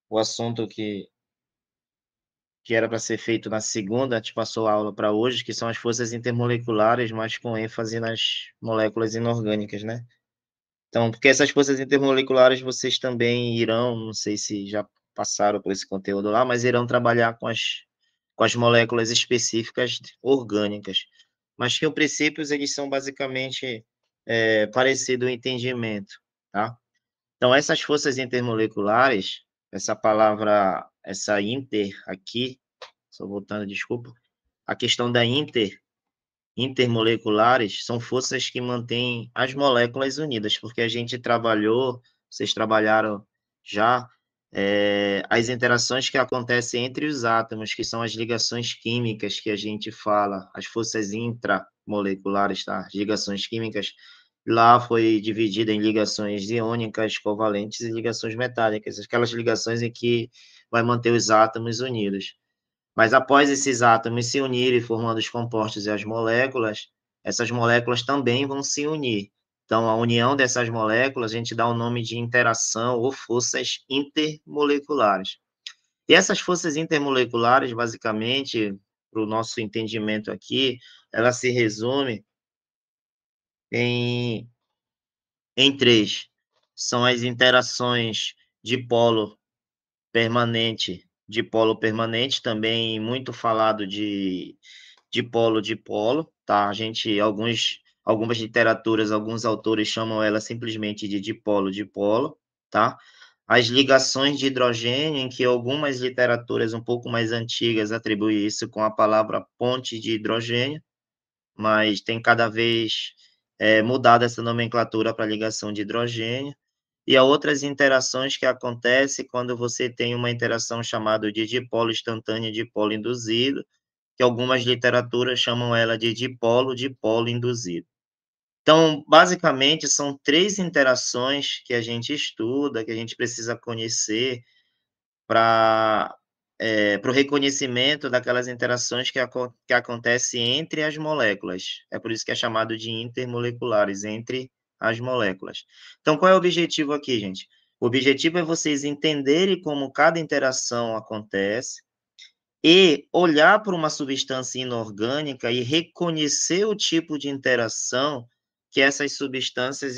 o assunto que era para ser feito na segunda, a gente passou a aula para hoje, que são as forças intermoleculares, mas com ênfase nas moléculas inorgânicas, né. Então, porque essas forças intermoleculares vocês também irão, não sei se já passaram por esse conteúdo lá, mas irão trabalhar com as moléculas específicas orgânicas, mas que os princípios eles são basicamente, parecido o entendimento, tá. Então essas forças intermoleculares, essa palavra, essa inter aqui, só voltando, desculpa, a questão da intermoleculares são forças que mantêm as moléculas unidas, porque a gente trabalhou, vocês trabalharam já, as interações que acontecem entre os átomos, que são as ligações químicas que a gente fala, as forças intramoleculares, tá? As ligações químicas, lá foi dividida em ligações iônicas, covalentes e ligações metálicas, aquelas ligações em que vai manter os átomos unidos. Mas após esses átomos se unirem, formando os compostos e as moléculas, essas moléculas também vão se unir. Então, a união dessas moléculas, a gente dá o nome de interação ou forças intermoleculares. E essas forças intermoleculares, basicamente, para o nosso entendimento aqui, ela se resume em, em três. São as interações dipolo permanente, também muito falado de dipolo-dipolo, tá? A gente, algumas literaturas, alguns autores chamam ela simplesmente de dipolo-dipolo, tá? As ligações de hidrogênio, em que algumas literaturas um pouco mais antigas atribuem isso com a palavra ponte de hidrogênio, mas tem cada vez mudado essa nomenclatura para ligação de hidrogênio. E há outras interações que acontecem quando você tem uma interação chamada de dipolo instantâneo e dipolo induzido, que algumas literaturas chamam ela de dipolo-dipolo induzido. Então, basicamente, são três interações que a gente estuda, que a gente precisa conhecer para para o reconhecimento daquelas interações que acontecem entre as moléculas. É por isso que é chamado de intermoleculares, entre as moléculas. Então, qual é o objetivo aqui, gente? O objetivo é vocês entenderem como cada interação acontece, e olhar para uma substância inorgânica e reconhecer o tipo de interação que essas substâncias,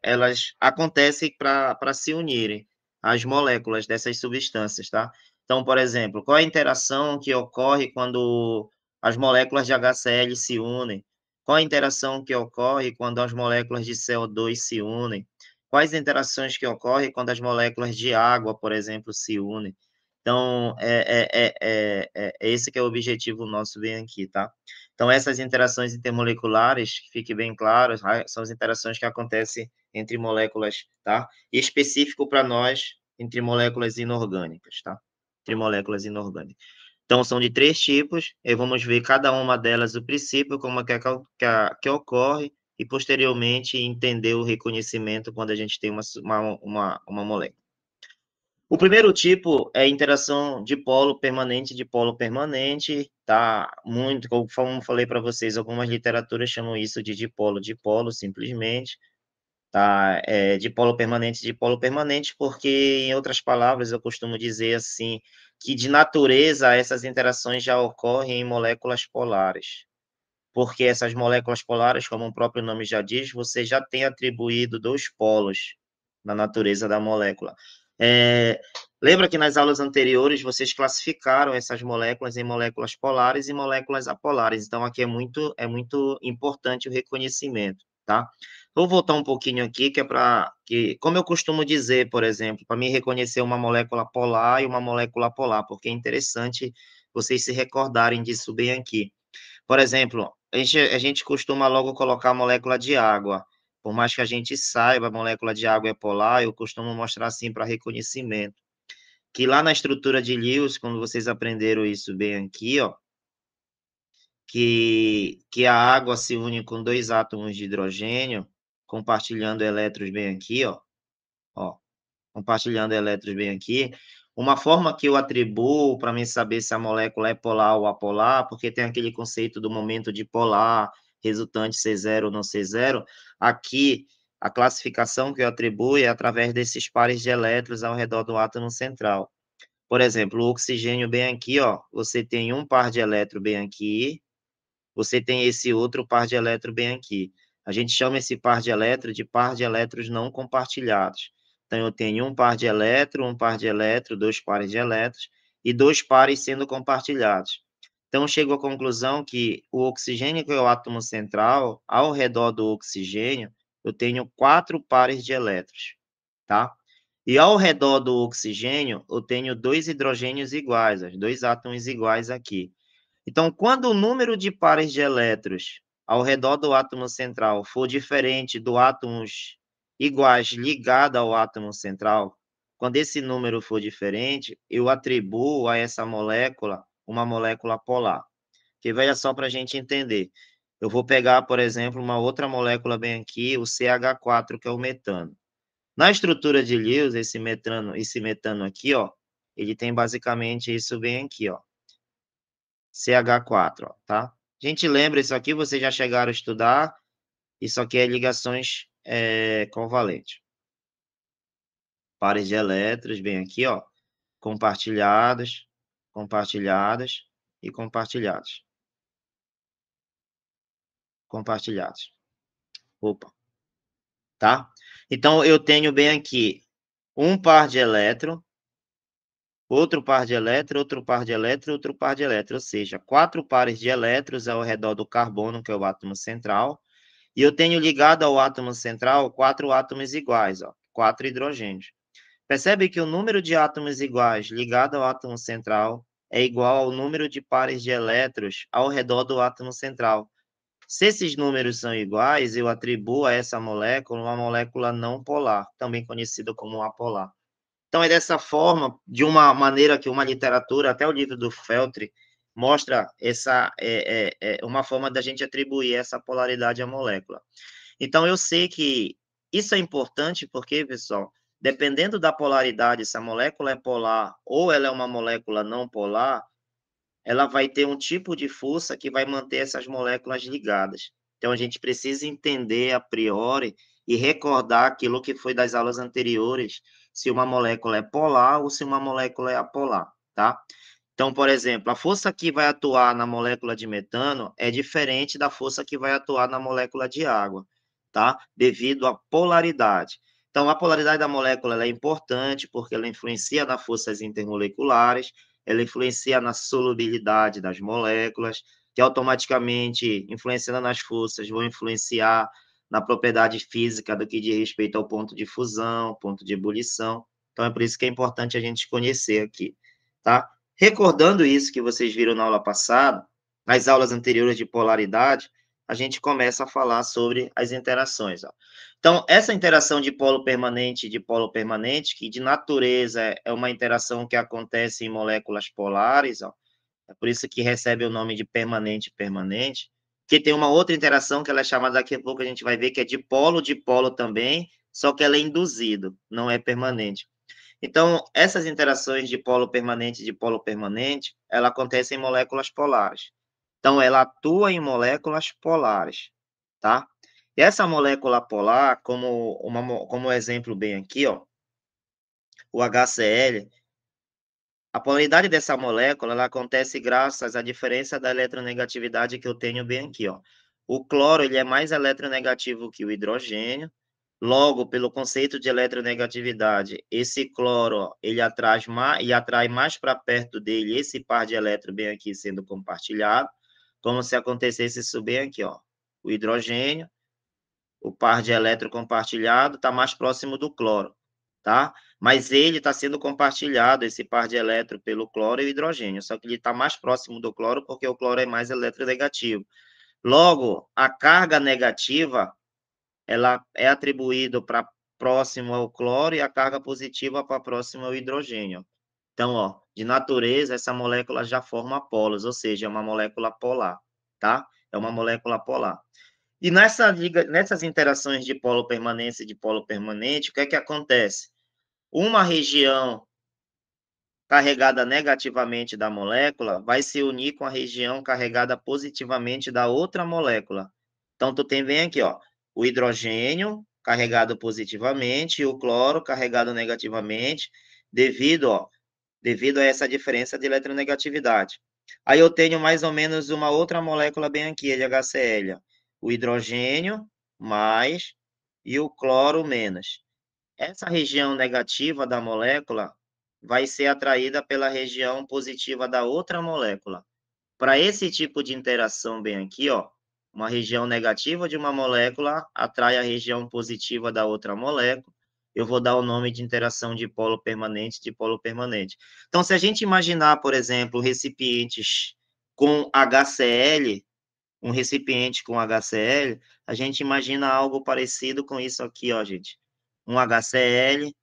elas acontecem para se unirem, as moléculas dessas substâncias, tá? Então, por exemplo, qual é a interação que ocorre quando as moléculas de HCl se unem? Qual a interação que ocorre quando as moléculas de CO2 se unem? Quais interações que ocorrem quando as moléculas de água, por exemplo, se unem? Então, é esse que é o objetivo nosso bem aqui, tá? Então, essas interações intermoleculares, que fique bem claro, são as interações que acontecem entre moléculas, tá? E específico para nós, entre moléculas inorgânicas, tá? Entre moléculas inorgânicas. Então, são de três tipos, e vamos ver cada uma delas, o princípio, como é que ocorre, e posteriormente entender o reconhecimento quando a gente tem uma molécula. O primeiro tipo é interação dipolo permanente, tá? Muito, como falei para vocês, algumas literaturas chamam isso de dipolo, simplesmente, tá? Dipolo permanente, porque, em outras palavras, eu costumo dizer assim, que de natureza essas interações já ocorrem em moléculas polares. Porque essas moléculas polares, como o próprio nome já diz, você já tem atribuído dois polos na natureza da molécula. É, lembra que nas aulas anteriores vocês classificaram essas moléculas em moléculas polares e moléculas apolares. Então, aqui é muito importante o reconhecimento, tá? Vou voltar um pouquinho aqui, que é para que, como eu costumo dizer, por exemplo, para mim reconhecer uma molécula polar e uma molécula apolar, porque é interessante vocês se recordarem disso bem aqui. Por exemplo, a gente costuma logo colocar a molécula de água. Por mais que a gente saiba, a molécula de água é polar, eu costumo mostrar assim para reconhecimento. Que lá na estrutura de Lewis, quando vocês aprenderam isso bem aqui, ó, que a água se une com dois átomos de hidrogênio, compartilhando elétrons bem aqui, ó, compartilhando elétrons bem aqui. Uma forma que eu atribuo para mim saber se a molécula é polar ou apolar, porque tem aquele conceito do momento dipolar, resultante ser zero ou não ser zero. Aqui, A classificação que eu atribuo é através desses pares de elétrons ao redor do átomo central. Por exemplo, o oxigênio bem aqui, ó, você tem um par de elétron bem aqui, você tem esse outro par de elétron bem aqui. A gente chama esse par de elétrons não compartilhados. Então, eu tenho um par de elétron, dois pares de elétrons, e dois pares sendo compartilhados. Então, chego à conclusão que o oxigênio, que é o átomo central, ao redor do oxigênio, eu tenho 4 pares de elétrons, tá? E ao redor do oxigênio, eu tenho 2 hidrogênios iguais, os 2 átomos iguais aqui. Então, quando o número de pares de elétrons ao redor do átomo central for diferente do átomos iguais ligado ao átomo central, quando esse número for diferente, eu atribuo a essa molécula uma molécula polar. Que veja só para a gente entender. Eu vou pegar, por exemplo, uma outra molécula bem aqui, o CH4, que é o metano. Na estrutura de Lewis, esse metano aqui, ó, ele tem basicamente isso bem aqui, ó. CH4, ó, tá? A gente lembra isso aqui, vocês já chegaram a estudar. Isso aqui é ligações covalentes. Pares de elétrons, bem aqui, ó. Compartilhados, compartilhados e compartilhados. Compartilhados. Opa, tá? Então, eu tenho bem aqui um par de elétron, outro par de elétron, outro par de elétron, outro par de elétron. Ou seja, 4 pares de elétrons ao redor do carbono, que é o átomo central. E eu tenho ligado ao átomo central 4 átomos iguais, ó, 4 hidrogênios. Percebe que o número de átomos iguais ligado ao átomo central é igual ao número de pares de elétrons ao redor do átomo central. Se esses números são iguais, eu atribuo a essa molécula uma molécula não polar, também conhecida como apolar. Então, é dessa forma, de uma maneira que uma literatura, até o livro do Feltri, mostra uma forma da gente atribuir essa polaridade à molécula. Então, eu sei que isso é importante porque, pessoal, dependendo da polaridade, se a molécula é polar ou ela é uma molécula não polar, ela vai ter um tipo de força que vai manter essas moléculas ligadas. Então, a gente precisa entender a priori e recordar aquilo que foi das aulas anteriores, se uma molécula é polar ou se uma molécula é apolar, tá? Então, por exemplo, a força que vai atuar na molécula de metano é diferente da força que vai atuar na molécula de água, tá? Devido à polaridade. Então, a polaridade da molécula é importante porque ela influencia nas forças intermoleculares, ela influencia na solubilidade das moléculas, que automaticamente, influenciando nas forças, vão influenciar na propriedade física do que diz respeito ao ponto de fusão, ponto de ebulição. Então, é por isso que é importante a gente conhecer aqui, tá? Recordando isso que vocês viram na aula passada, nas aulas anteriores de polaridade, a gente começa a falar sobre as interações. Ó. Então, essa interação de polo permanente e de polo permanente, que de natureza é uma interação que acontece em moléculas polares, ó, é por isso que recebe o nome de permanente, que tem uma outra interação que ela é chamada, daqui a pouco a gente vai ver, que é de polo também, só que ela é induzido, não é permanente. Então, essas interações de polo permanente e de polo permanente, ela acontece em moléculas polares. Então, ela atua em moléculas polares, tá? E essa molécula polar, como exemplo bem aqui, ó, o HCl, a polaridade dessa molécula, ela acontece graças à diferença da eletronegatividade que eu tenho bem aqui, ó. O cloro, ele é mais eletronegativo que o hidrogênio. Logo, pelo conceito de eletronegatividade, esse cloro, ó, ele atrai mais para perto dele esse par de elétrons bem aqui sendo compartilhado, como se acontecesse isso bem aqui, ó. O hidrogênio, o par de elétron compartilhado está mais próximo do cloro, tá? Mas ele está sendo compartilhado, esse par de elétron, pelo cloro e o hidrogênio, só que ele está mais próximo do cloro porque o cloro é mais eletronegativo. Logo, a carga negativa, ela é atribuída para próximo ao cloro e a carga positiva para próximo ao hidrogênio. Então, ó, de natureza, essa molécula já forma polos, ou seja, é uma molécula polar, tá? É uma molécula polar. E nessas interações de polo permanente e de polo permanente, o que é que acontece? Uma região carregada negativamente da molécula vai se unir com a região carregada positivamente da outra molécula. Então, tu tem bem aqui, ó, o hidrogênio carregado positivamente e o cloro carregado negativamente, devido a essa diferença de eletronegatividade. Aí eu tenho mais ou menos uma outra molécula bem aqui, de HCl, o hidrogênio mais e o cloro menos. Essa região negativa da molécula vai ser atraída pela região positiva da outra molécula. Para esse tipo de interação bem aqui, uma região negativa de uma molécula atrai a região positiva da outra molécula. Eu vou dar o nome de interação de polo permanente, de polo permanente. Então, se a gente imaginar, por exemplo, recipientes com HCl, um recipiente com HCl, a gente imagina algo parecido com isso aqui, gente. Um HCl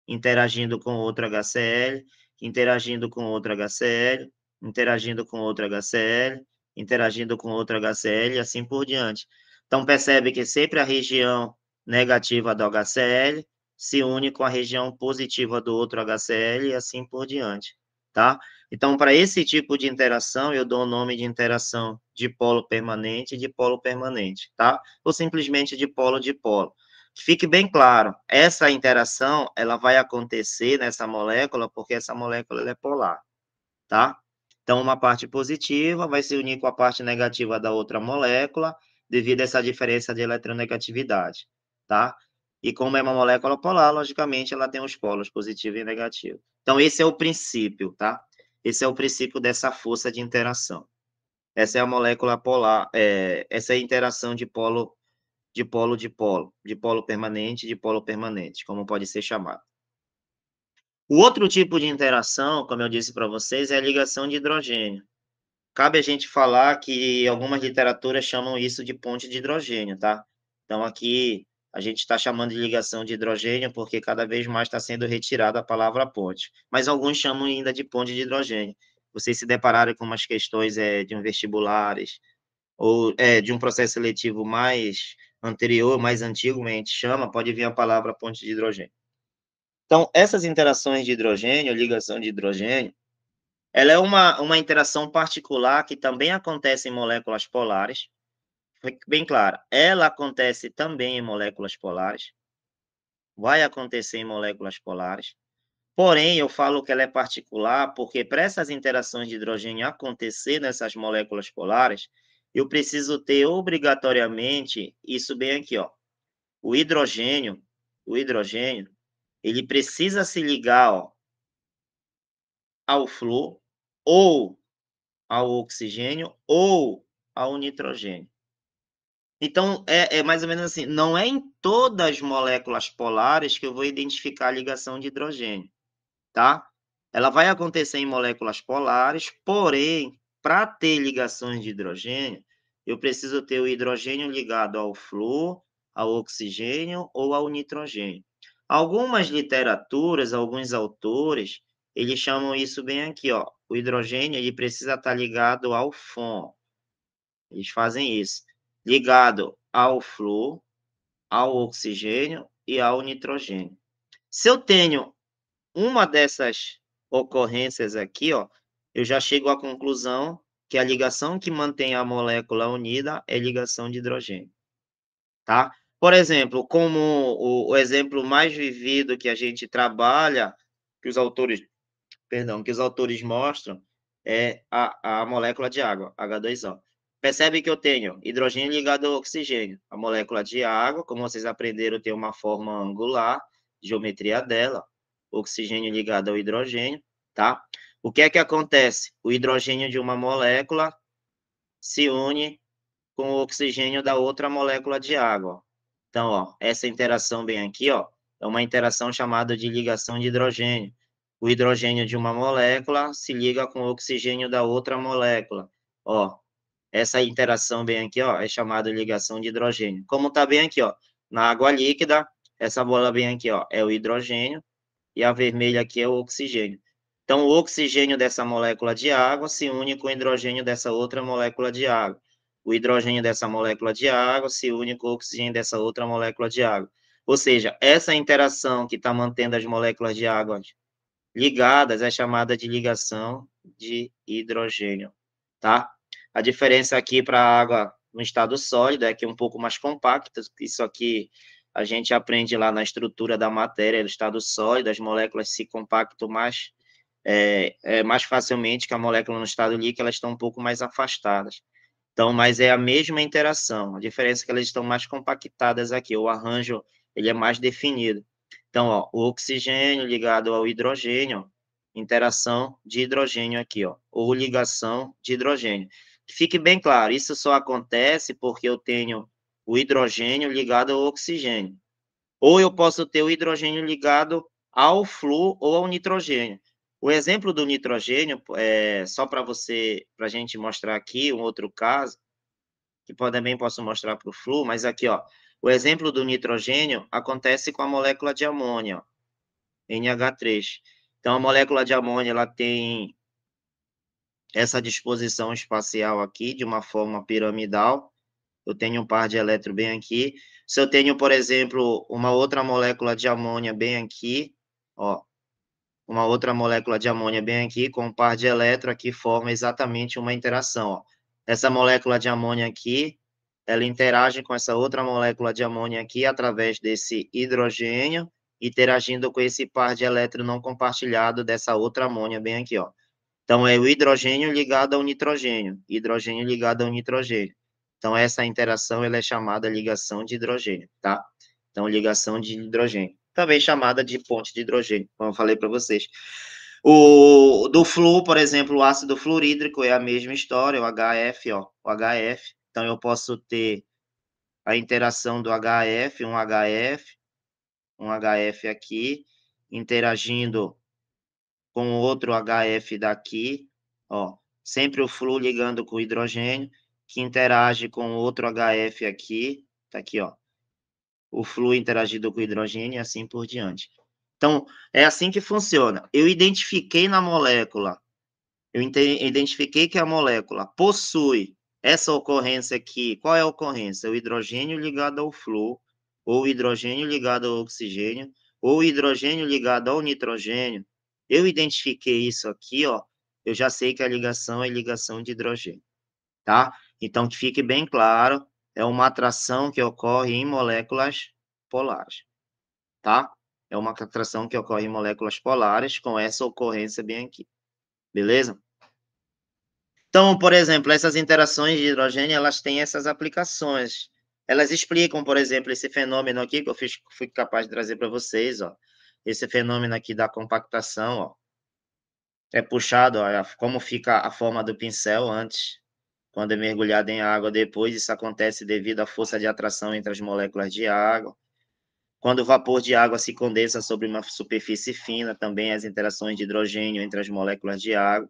interagindo com outro HCl, interagindo com outro HCl, interagindo com outro HCl, interagindo com outro HCl e assim por diante. Então, percebe que sempre a região negativa do HCl se une com a região positiva do outro HCl e assim por diante, tá? Então, para esse tipo de interação, eu dou o nome de interação de polo permanente e de polo permanente, tá? Ou simplesmente de polo de polo. Fique bem claro, essa interação, ela vai acontecer nessa molécula, porque essa molécula é polar, tá? Então, uma parte positiva vai se unir com a parte negativa da outra molécula, devido a essa diferença de eletronegatividade, tá? E como é uma molécula polar, logicamente, ela tem os polos positivo e negativo. Então, esse é o princípio, tá? Esse é o princípio dessa força de interação. Essa é a molécula polar, essa é a interação de polo de polo permanente, como pode ser chamado. O outro tipo de interação, como eu disse para vocês, é a ligação de hidrogênio. Cabe a gente falar que algumas literaturas chamam isso de ponte de hidrogênio, tá? Então, aqui a gente está chamando de ligação de hidrogênio porque cada vez mais está sendo retirada a palavra ponte. Mas alguns chamam ainda de ponte de hidrogênio. Vocês se depararam com umas questões de um vestibulares, ou de um processo seletivo mais anterior, mais antigo, a gente chama, pode vir a palavra ponte de hidrogênio. Então, essas interações de hidrogênio, ligação de hidrogênio, ela é uma interação particular que também acontece em moléculas polares. Fique bem claro, ela acontece também em moléculas polares, vai acontecer em moléculas polares, porém, eu falo que ela é particular porque para essas interações de hidrogênio acontecer nessas moléculas polares, eu preciso ter obrigatoriamente isso bem aqui, o hidrogênio, ele precisa se ligar, ao flúor, ou ao oxigênio, ou ao nitrogênio. Então, é mais ou menos assim, não é em todas as moléculas polares que eu vou identificar a ligação de hidrogênio, tá? Ela vai acontecer em moléculas polares, porém, para ter ligações de hidrogênio, eu preciso ter o hidrogênio ligado ao flúor, ao oxigênio ou ao nitrogênio. Algumas literaturas, alguns autores, eles chamam isso bem aqui, o hidrogênio ele precisa estar ligado ao FON. Eles fazem isso, ligado ao flúor, ao oxigênio e ao nitrogênio. Se eu tenho uma dessas ocorrências aqui, eu já chego à conclusão que a ligação que mantém a molécula unida é ligação de hidrogênio, tá? Por exemplo, como o exemplo mais vivido que a gente trabalha, que os autores, que os autores mostram, é a molécula de água, H2O. Percebe que eu tenho hidrogênio ligado ao oxigênio. A molécula de água, como vocês aprenderam, tem uma forma angular, geometria dela, oxigênio ligado ao hidrogênio, tá? O que é que acontece? O hidrogênio de uma molécula se une com o oxigênio da outra molécula de água. Então, essa interação bem aqui, é uma interação chamada de ligação de hidrogênio. O hidrogênio de uma molécula se liga com o oxigênio da outra molécula. Essa interação bem aqui, é chamada de ligação de hidrogênio. Como está bem aqui, na água líquida, essa bola bem aqui, é o hidrogênio, e a vermelha aqui é o oxigênio. Então, o oxigênio dessa molécula de água se une com o hidrogênio dessa outra molécula de água. O hidrogênio dessa molécula de água se une com o oxigênio dessa outra molécula de água. Ou seja, essa interação que está mantendo as moléculas de água ligadas é chamada de ligação de hidrogênio, tá? A diferença aqui para a água no estado sólido é que é um pouco mais compacta, isso aqui a gente aprende lá na estrutura da matéria, do estado sólido, as moléculas se compactam mais facilmente que a molécula no estado líquido, elas estão um pouco mais afastadas. Então, mas é a mesma interação, a diferença é que elas estão mais compactadas aqui, o arranjo ele é mais definido. Então, ó, o oxigênio ligado ao hidrogênio, interação de hidrogênio aqui, ó, ou ligação de hidrogênio. Que fique bem claro, isso só acontece porque eu tenho o hidrogênio ligado ao oxigênio. Ou eu posso ter o hidrogênio ligado ao flúor ou ao nitrogênio. O exemplo do nitrogênio, só para a gente mostrar aqui um outro caso, que também posso mostrar para o flúor, mas aqui, ó, o exemplo do nitrogênio acontece com a molécula de amônia, ó, NH3. Então, a molécula de amônia, ela tem essa disposição espacial aqui, de uma forma piramidal. Eu tenho um par de elétrons bem aqui. Se eu tenho, por exemplo, uma outra molécula de amônia bem aqui, ó, uma outra molécula de amônia bem aqui, com um par de elétrons aqui, forma exatamente uma interação, ó. Essa molécula de amônia aqui, ela interage com essa outra molécula de amônia aqui, através desse hidrogênio, interagindo com esse par de elétrons não compartilhado dessa outra amônia bem aqui, ó. Então, é o hidrogênio ligado ao nitrogênio, hidrogênio ligado ao nitrogênio. Então, essa interação ela é chamada ligação de hidrogênio, tá? Então, ligação de hidrogênio. Também chamada de ponte de hidrogênio, como eu falei para vocês. O do flúor, por exemplo, o ácido fluorídrico é a mesma história, o HF, ó, o HF. Então, eu posso ter a interação do HF, um HF aqui, interagindo com outro HF daqui, ó, sempre o flúor ligando com o hidrogênio, que interage com outro HF aqui, tá aqui, ó, o flúor interagindo com o hidrogênio e assim por diante. Então, é assim que funciona. Eu identifiquei na molécula, identifiquei que a molécula possui essa ocorrência aqui. Qual é a ocorrência? O hidrogênio ligado ao flúor, ou o hidrogênio ligado ao oxigênio, ou o hidrogênio ligado ao nitrogênio. Eu identifiquei isso aqui, ó, eu já sei que a ligação é ligação de hidrogênio, tá? Então, que fique bem claro, é uma atração que ocorre em moléculas polares, tá? É uma atração que ocorre em moléculas polares com essa ocorrência bem aqui, beleza? Então, por exemplo, essas interações de hidrogênio, elas têm essas aplicações. Elas explicam, por exemplo, esse fenômeno aqui que eu fui capaz de trazer para vocês, ó. Esse fenômeno aqui da compactação, ó. É puxado, ó, como fica a forma do pincel antes, quando é mergulhado em água, depois isso acontece devido à força de atração entre as moléculas de água. Quando o vapor de água se condensa sobre uma superfície fina, também as interações de hidrogênio entre as moléculas de água.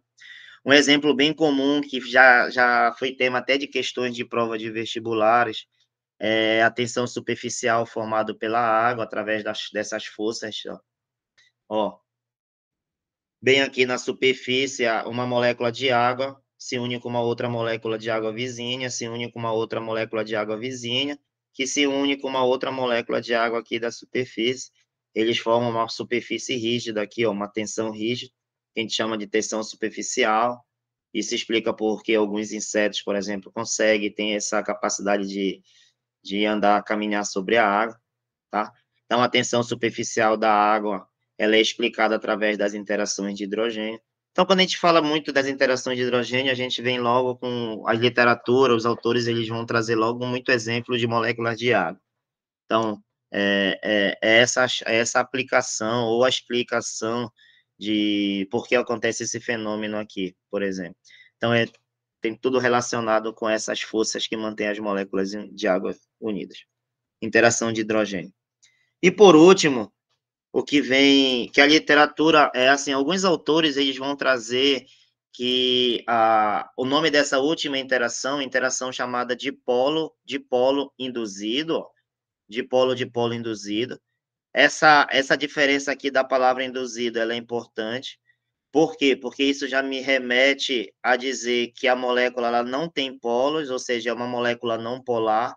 Um exemplo bem comum, que já foi tema até de questões de prova de vestibulares, é a tensão superficial formada pela água através dessas forças. Ó, bem aqui na superfície, uma molécula de água se une com uma outra molécula de água vizinha, se une com uma outra molécula de água vizinha, que se une com uma outra molécula de água aqui da superfície. Eles formam uma superfície rígida aqui, ó, uma tensão rígida, que a gente chama de tensão superficial. Isso explica por que alguns insetos, por exemplo, conseguem, têm essa capacidade de andar, caminhar sobre a água, tá? Então, a tensão superficial da água, ela é explicada através das interações de hidrogênio. Então, quando a gente fala muito das interações de hidrogênio, a gente vem logo com a literatura, os autores, eles vão trazer logo muito exemplo de moléculas de água. Então, essa aplicação ou a explicação de por que acontece esse fenômeno aqui, por exemplo. Então, tem tudo relacionado com essas forças que mantêm as moléculas de água unidas. Interação de hidrogênio. E, por último, o que vem, que a literatura, assim, alguns autores, eles vão trazer que o nome dessa última interação chamada dipolo induzido, ó, dipolo induzido. Essa diferença aqui da palavra induzido, ela é importante. Por quê? Porque isso já me remete a dizer que a molécula ela não tem polos, ou seja, é uma molécula não polar.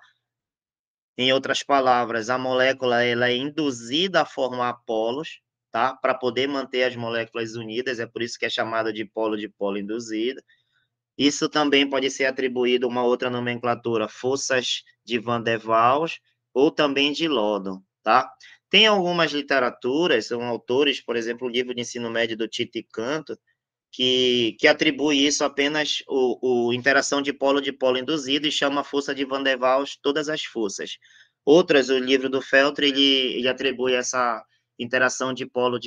Em outras palavras, a molécula ela é induzida a formar polos, tá? Para poder manter as moléculas unidas, é por isso que é chamada de polo induzido. Isso também pode ser atribuído a uma outra nomenclatura, forças de Van der Waals, ou também de Lodon, tá? Tem algumas literaturas, são autores, por exemplo, o livro de ensino médio do Tito e Canto, que atribui isso apenas o interação de polo induzido e chama a força de Van der Waals todas as forças. Outras, o livro do Feltre, ele atribui essa interação de polo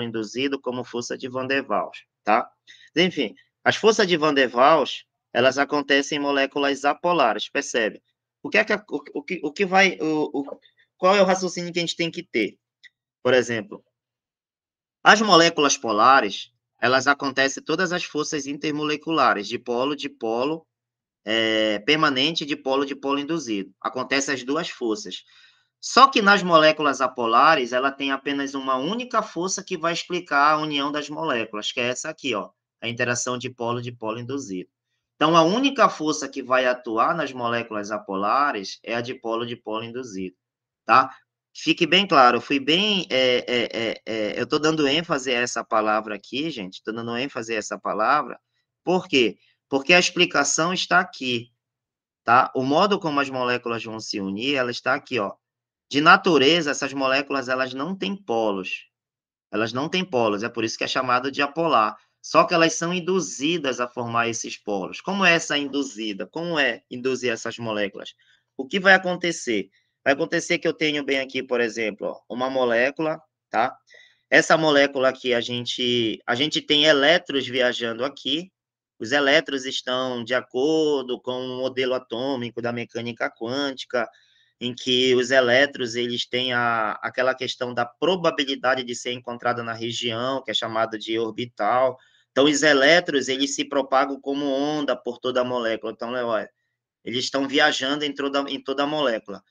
induzido como força de Van der Waals, tá? Enfim, as forças de Van der Waals, elas acontecem em moléculas apolares, percebe? O que vai, qual é o raciocínio que a gente tem que ter? Por exemplo, as moléculas polares, elas acontecem todas as forças intermoleculares, de polo permanente e de polo induzido. Acontecem as duas forças. Só que nas moléculas apolares, ela tem apenas uma única força que vai explicar a união das moléculas, que é essa aqui, ó, a interação de polo induzido. Então, a única força que vai atuar nas moléculas apolares é a de polo induzido, tá? Fique bem claro, eu fui bem. Eu estou dando ênfase a essa palavra aqui, gente, estou dando ênfase a essa palavra, por quê? Porque a explicação está aqui, tá? O modo como as moléculas vão se unir, ela está aqui, ó. De natureza, essas moléculas, elas não têm polos. Elas não têm polos, é por isso que é chamado de apolar. Só que elas são induzidas a formar esses polos. Como é essa induzida? Como é induzir essas moléculas? O que vai acontecer? Vai acontecer que eu tenho bem aqui, por exemplo, ó, uma molécula, tá? Essa molécula aqui, a gente tem elétrons viajando aqui. Os elétrons estão de acordo com o modelo atômico da mecânica quântica, em que os elétrons eles têm aquela questão da probabilidade de ser encontrada na região, que é chamada de orbital. Então, os elétrons eles se propagam como onda por toda a molécula. Então, olha, eles estão viajando em toda a molécula.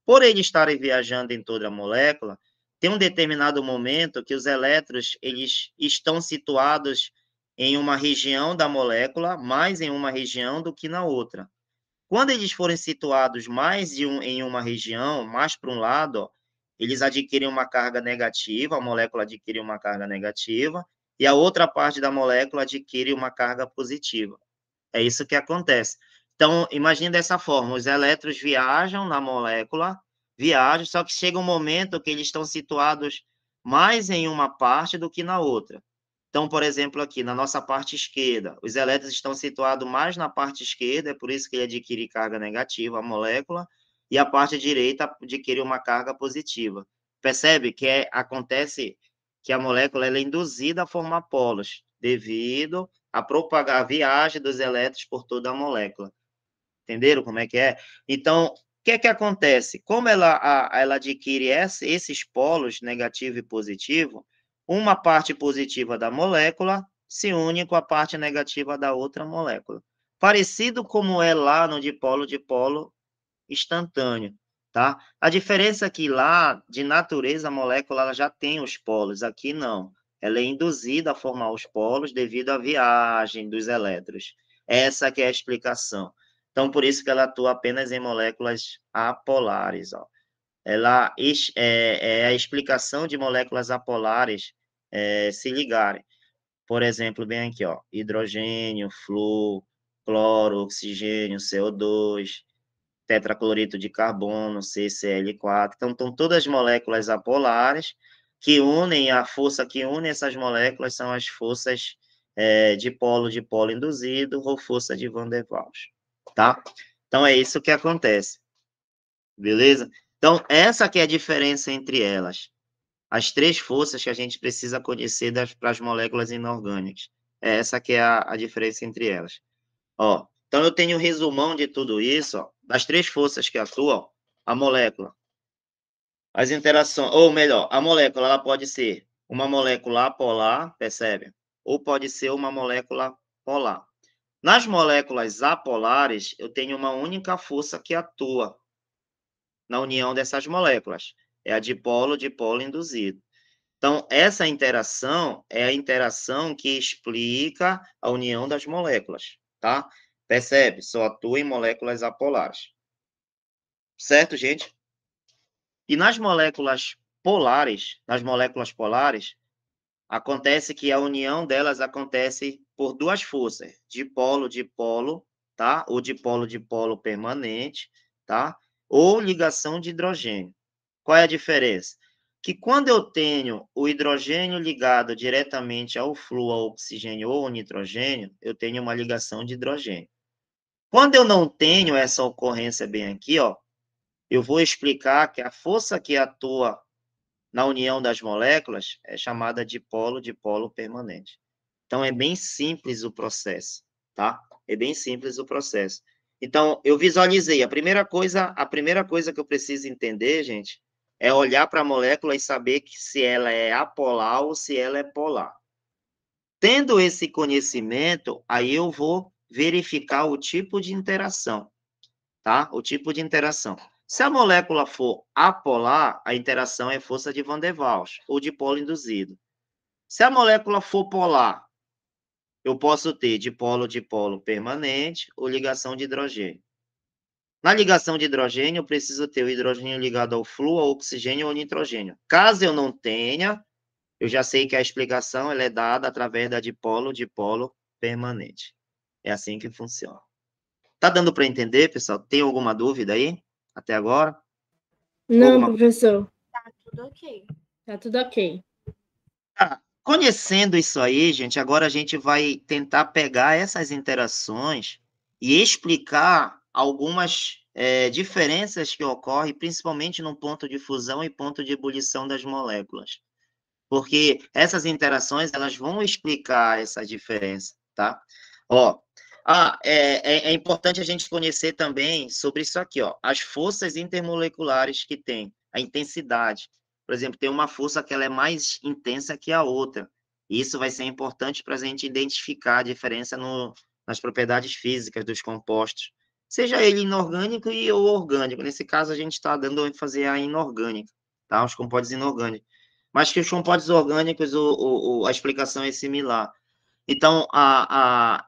Por eles estarem viajando em toda a molécula, tem um determinado momento que os elétrons eles estão situados em uma região da molécula, mais em uma região do que na outra. Quando eles forem situados em uma região, mais para um lado, ó, eles adquirem uma carga negativa, a molécula adquire uma carga negativa, e a outra parte da molécula adquire uma carga positiva. É isso que acontece. Então, imagine dessa forma, os elétrons viajam na molécula, viajam, só que chega um momento que eles estão situados mais em uma parte do que na outra. Então, por exemplo, aqui na nossa parte esquerda, os elétrons estão situados mais na parte esquerda, é por isso que ele adquire carga negativa, a molécula, e a parte direita adquire uma carga positiva. Percebe que acontece que a molécula é induzida a formar polos, devido a propagar a viagem dos elétrons por toda a molécula. Entenderam como é que é? Então, o que é que acontece? Como ela adquire esses polos, negativo e positivo, uma parte positiva da molécula se une com a parte negativa da outra molécula. Parecido como é lá no dipolo instantâneo, tá? A diferença é que lá, de natureza, a molécula ela já tem os polos, aqui não. Ela é induzida a formar os polos devido à viagem dos elétrons. Essa que é a explicação. Então, por isso que ela atua apenas em moléculas apolares, ó. Ela é a explicação de moléculas apolares se ligarem. Por exemplo, bem aqui, ó, hidrogênio, flúor, cloro, oxigênio, CO2, tetracloreto de carbono, CCl4. Então, estão todas as moléculas apolares que unem, a força que une essas moléculas são as forças de polo induzido ou força de Van der Waals, tá? Então, é isso que acontece, beleza? Então, essa que é a diferença entre elas. As três forças que a gente precisa conhecer para as moléculas inorgânicas. Essa que é a diferença entre elas. Ó, então, eu tenho um resumão de tudo isso, ó, das três forças que atuam, a molécula, as interações, ou melhor, a molécula, ela pode ser uma molécula apolar, percebe? Ou pode ser uma molécula polar. Nas moléculas apolares, eu tenho uma única força que atua na união dessas moléculas, é a dipolo induzido. Então, essa interação é a interação que explica a união das moléculas, tá? Percebe? Só atua em moléculas apolares. Certo, gente? E nas moléculas polares, acontece que a união delas acontece por duas forças, dipolo, tá? Ou dipolo permanente, tá? ou ligação de hidrogênio. Qual é a diferença? Que quando eu tenho o hidrogênio ligado diretamente ao fluo, ao oxigênio ou ao nitrogênio, eu tenho uma ligação de hidrogênio. Quando eu não tenho essa ocorrência bem aqui, ó, eu vou explicar que a força que atua na união das moléculas é chamada de dipolo permanente. Então, é bem simples o processo, tá? É bem simples o processo. Então, eu visualizei. A primeira coisa que eu preciso entender, gente, é olhar para a molécula e saber que se ela é apolar ou se ela é polar. Tendo esse conhecimento, aí eu vou verificar o tipo de interação, tá? O tipo de interação. Se a molécula for apolar, a interação é força de Van der Waals, ou dipolo induzido. Se a molécula for polar, eu posso ter dipolo permanente ou ligação de hidrogênio. Na ligação de hidrogênio, eu preciso ter o hidrogênio ligado ao fluo, ao oxigênio ou ao nitrogênio. Caso eu não tenha, eu já sei que a explicação ela é dada através da dipolo permanente. É assim que funciona. Tá dando para entender, pessoal? Tem alguma dúvida aí até agora? Não, professor. Tá tudo ok. Tá tudo ok. Conhecendo isso aí, gente, agora a gente vai tentar pegar essas interações e explicar algumas diferenças que ocorrem, principalmente no ponto de fusão e ponto de ebulição das moléculas. Porque essas interações, elas vão explicar essa diferença, tá? Ó, é importante a gente conhecer também sobre isso aqui, ó, as forças intermoleculares que tem, a intensidade. Por exemplo, tem uma força que ela é mais intensa que a outra. E isso vai ser importante para a gente identificar a diferença nas propriedades físicas dos compostos, seja ele inorgânico ou orgânico. Nesse caso, a gente está dando ênfase à inorgânica, tá? Os compostos inorgânicos. Mas que os compostos orgânicos, a explicação é similar. Então,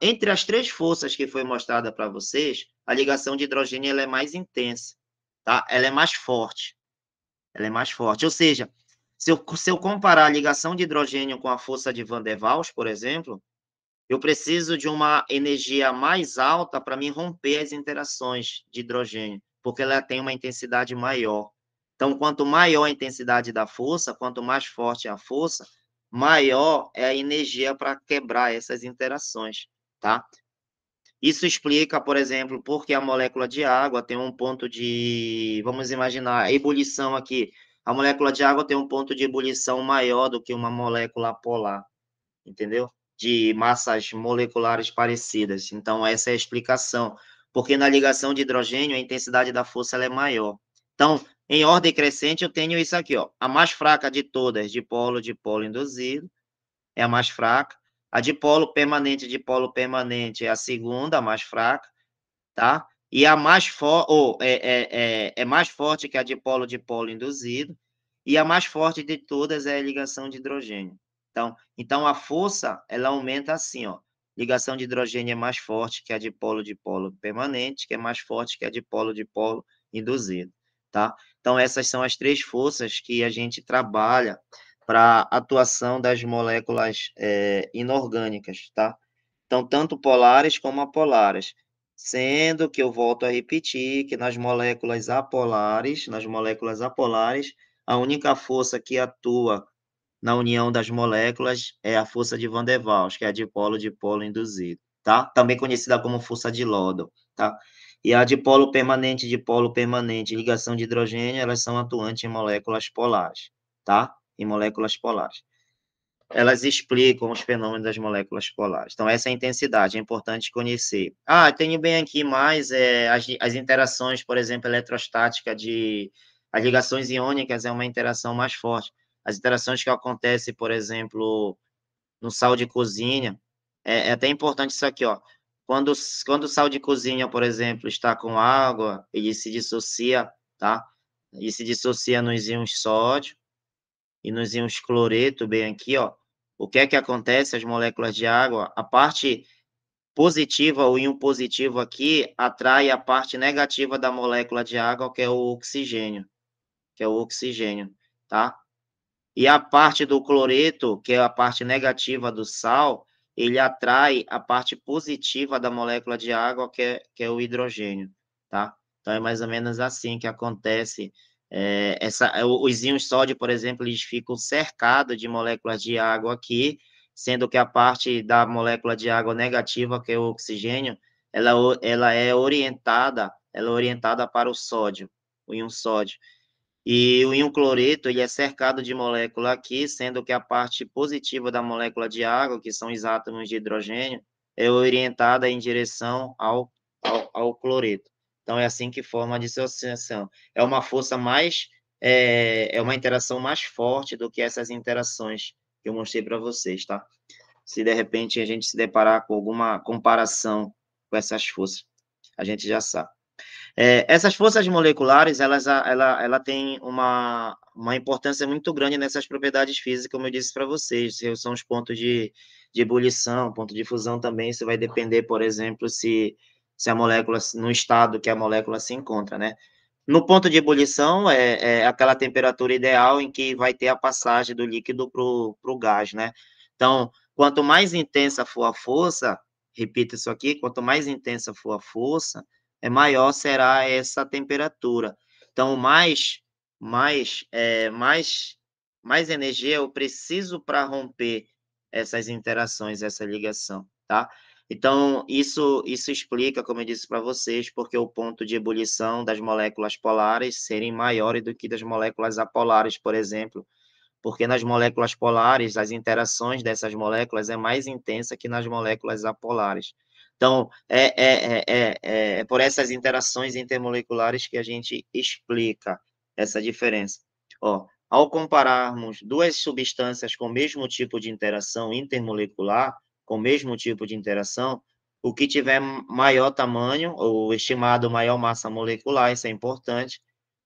entre as três forças que foi mostrada para vocês, a ligação de hidrogênio ela é mais intensa, tá? Ela é mais forte. Ela é mais forte. Ou seja, se eu comparar a ligação de hidrogênio com a força de Van der Waals, por exemplo, eu preciso de uma energia mais alta para me romper as interações de hidrogênio, porque ela tem uma intensidade maior. Então, quanto maior a intensidade da força, quanto mais forte é a força, maior é a energia para quebrar essas interações, tá? Isso explica, por exemplo, porque a molécula de água tem um ponto de, vamos imaginar, a ebulição aqui. A molécula de água tem um ponto de ebulição maior do que uma molécula polar, entendeu? De massas moleculares parecidas. Então, essa é a explicação. Porque na ligação de hidrogênio, a intensidade da força ela é maior. Então, em ordem crescente, eu tenho isso aqui, ó. A mais fraca de todas, dipolo induzido, é a mais fraca. A dipolo permanente é a segunda, a mais fraca, tá? E a mais forte, é mais forte que a dipolo induzido, e a mais forte de todas é a ligação de hidrogênio. Então a força, ela aumenta assim, ó. Ligação de hidrogênio é mais forte que a dipolo permanente, que é mais forte que a dipolo induzido, tá? Então essas são as três forças que a gente trabalha para a atuação das moléculas inorgânicas, tá? Então, tanto polares como apolares. Sendo que eu volto a repetir que nas moléculas apolares, a única força que atua na união das moléculas é a força de Van der Waals, que é a dipolo induzido, tá? Também conhecida como força de Lodel, tá? E a dipolo permanente, ligação de hidrogênio, elas são atuantes em moléculas polares, tá? Em moléculas polares. Elas explicam os fenômenos das moléculas polares. Então, essa é a intensidade, é importante conhecer. Tenho bem aqui mais as interações, por exemplo, eletrostática as ligações iônicas é uma interação mais forte. As interações que acontecem, por exemplo, no sal de cozinha, é até importante isso aqui, ó. Quando o sal de cozinha, por exemplo, está com água, ele se dissocia, tá? Ele se dissocia nos íons sódio e nos íons cloreto, bem aqui, ó. O que é que acontece? As moléculas de água, a parte positiva, o íon positivo aqui, atrai a parte negativa da molécula de água, que é o oxigênio, tá? E a parte do cloreto, que é a parte negativa do sal, ele atrai a parte positiva da molécula de água, que é o hidrogênio, tá? Então, é mais ou menos assim que acontece. Os íons sódio, por exemplo, eles ficam cercados de moléculas de água aqui, sendo que a parte da molécula de água negativa, que é o oxigênio, ela é orientada para o sódio, o íon sódio. E o íon cloreto, ele é cercado de molécula aqui, sendo que a parte positiva da molécula de água, que são os átomos de hidrogênio, é orientada em direção ao cloreto. Então, é assim que forma a dissociação. É uma força mais, é uma interação mais forte do que essas interações que eu mostrei para vocês, tá? Se de repente a gente se deparar com alguma comparação com essas forças, a gente já sabe. Essas forças moleculares, ela têm uma importância muito grande nessas propriedades físicas, como eu disse para vocês, são os pontos de ebulição, ponto de fusão também, isso vai depender, por exemplo, se a molécula, no estado que a molécula se encontra, né? No ponto de ebulição, é aquela temperatura ideal em que vai ter a passagem do líquido para o gás, né? Então, quanto mais intensa for a força, repito isso aqui, quanto mais intensa for a força, maior será essa temperatura. Então, mais energia eu preciso para romper essas interações, essa ligação, tá? Então, isso explica, como eu disse para vocês, porque o ponto de ebulição das moléculas polares serem maiores do que das moléculas apolares, por exemplo, porque nas moléculas polares, as interações dessas moléculas é mais intensa que nas moléculas apolares. Então, é por essas interações intermoleculares que a gente explica essa diferença. Ó, ao compararmos duas substâncias com o mesmo tipo de interação intermolecular, com o mesmo tipo de interação, o que tiver maior tamanho, ou estimado maior massa molecular, isso é importante,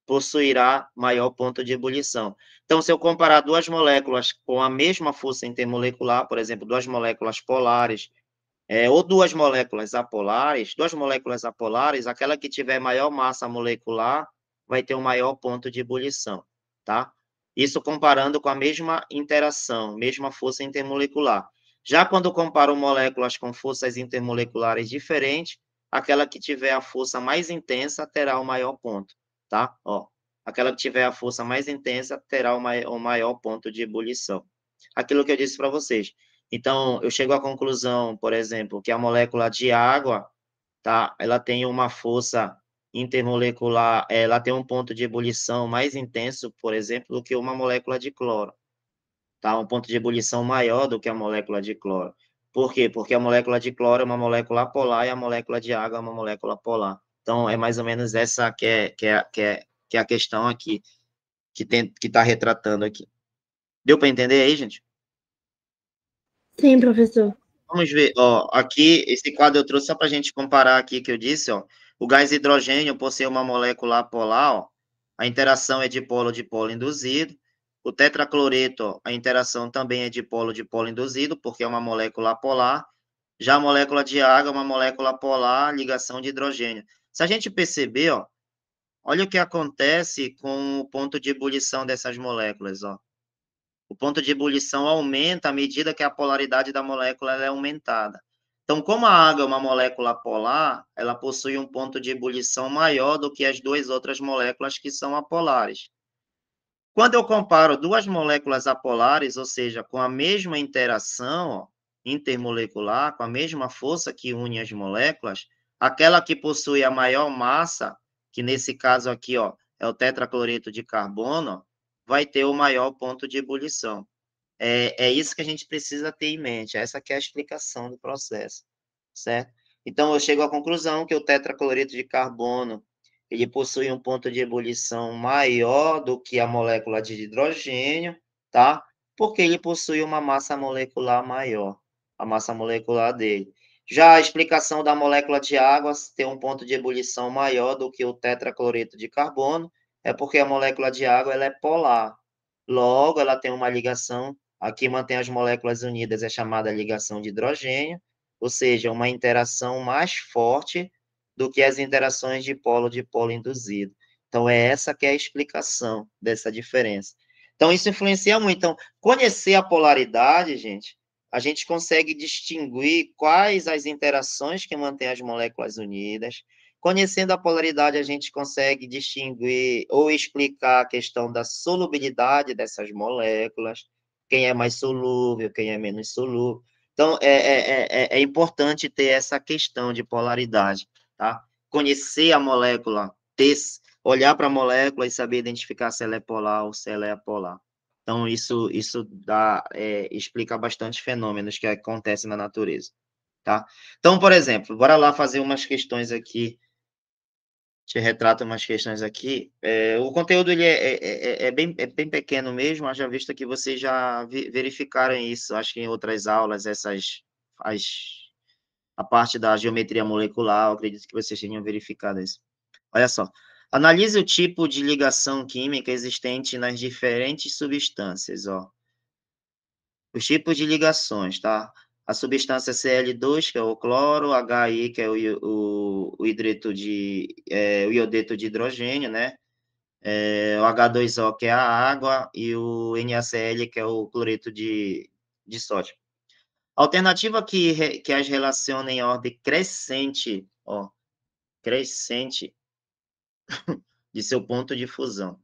possuirá maior ponto de ebulição. Então, se eu comparar duas moléculas com a mesma força intermolecular, por exemplo, duas moléculas polares, ou duas moléculas apolares, aquela que tiver maior massa molecular vai ter um maior ponto de ebulição, tá? Isso comparando com a mesma interação, mesma força intermolecular. Já quando eu comparo moléculas com forças intermoleculares diferentes, aquela que tiver a força mais intensa terá o maior ponto, tá? Ó, aquela que tiver a força mais intensa terá o maior ponto de ebulição. Aquilo que eu disse para vocês. Então, eu chego à conclusão, por exemplo, que a molécula de água, tá? Ela tem uma força intermolecular, ela tem um ponto de ebulição mais intenso, por exemplo, do que uma molécula de cloro, tá? Um ponto de ebulição maior do que a molécula de cloro. Por quê? Porque a molécula de cloro é uma molécula apolar e a molécula de água é uma molécula polar. Então, é mais ou menos essa que é a questão aqui, que está retratando aqui. Deu para entender aí, gente? Sim, professor. Vamos ver, ó, aqui, esse quadro eu trouxe só para a gente comparar aqui que eu disse, ó, o gás hidrogênio, por ser uma molécula polar, ó, a interação é dipolo induzido, o tetracloreto, ó, a interação também é dipolo induzido, porque é uma molécula polar, já a molécula de água é uma molécula polar, ligação de hidrogênio. Se a gente perceber, ó, olha o que acontece com o ponto de ebulição dessas moléculas, ó. O ponto de ebulição aumenta à medida que a polaridade da molécula é aumentada. Então, como a água é uma molécula polar, ela possui um ponto de ebulição maior do que as duas outras moléculas que são apolares. Quando eu comparo duas moléculas apolares, ou seja, com a mesma interação ó, intermolecular, com a mesma força que une as moléculas, aquela que possui a maior massa, que nesse caso aqui ó, é o tetracloreto de carbono, vai ter o maior ponto de ebulição. É isso que a gente precisa ter em mente, essa que é a explicação do processo, certo? Então, eu chego à conclusão que o tetracloreto de carbono, ele possui um ponto de ebulição maior do que a molécula de hidrogênio, tá? Porque ele possui uma massa molecular maior, a massa molecular dele. Já a explicação da molécula de água ter um ponto de ebulição maior do que o tetracloreto de carbono, é porque a molécula de água ela é polar. Logo, ela tem uma ligação aqui mantém as moléculas unidas, é chamada ligação de hidrogênio, ou seja, uma interação mais forte do que as interações de polo induzido. Então, é essa que é a explicação dessa diferença. Então, isso influencia muito. Então, conhecer a polaridade, gente, a gente consegue distinguir quais as interações que mantêm as moléculas unidas, Conhecendo a polaridade, a gente consegue distinguir ou explicar a questão da solubilidade dessas moléculas, quem é mais solúvel, quem é menos solúvel. Então, é importante ter essa questão de polaridade, tá? Conhecer a molécula, olhar para a molécula e saber identificar se ela é polar ou se ela é apolar. Então, isso explica bastante fenômenos que acontecem na natureza, tá? Então, por exemplo, bora lá fazer umas questões aqui, te retrata umas questões aqui. O conteúdo ele é bem pequeno mesmo, haja vista que vocês já verificaram isso, acho que em outras aulas, a parte da geometria molecular, eu acredito que vocês tenham verificado isso. Olha só, analise o tipo de ligação química existente nas diferentes substâncias, ó. Os tipos de ligações, tá? A substância Cl2, que é o cloro, HI, que é o iodeto de hidrogênio, né? O H2O, que é a água, e o NaCl, que é o cloreto de sódio. Alternativa que as relaciona em ordem crescente, ó, crescente de seu ponto de fusão,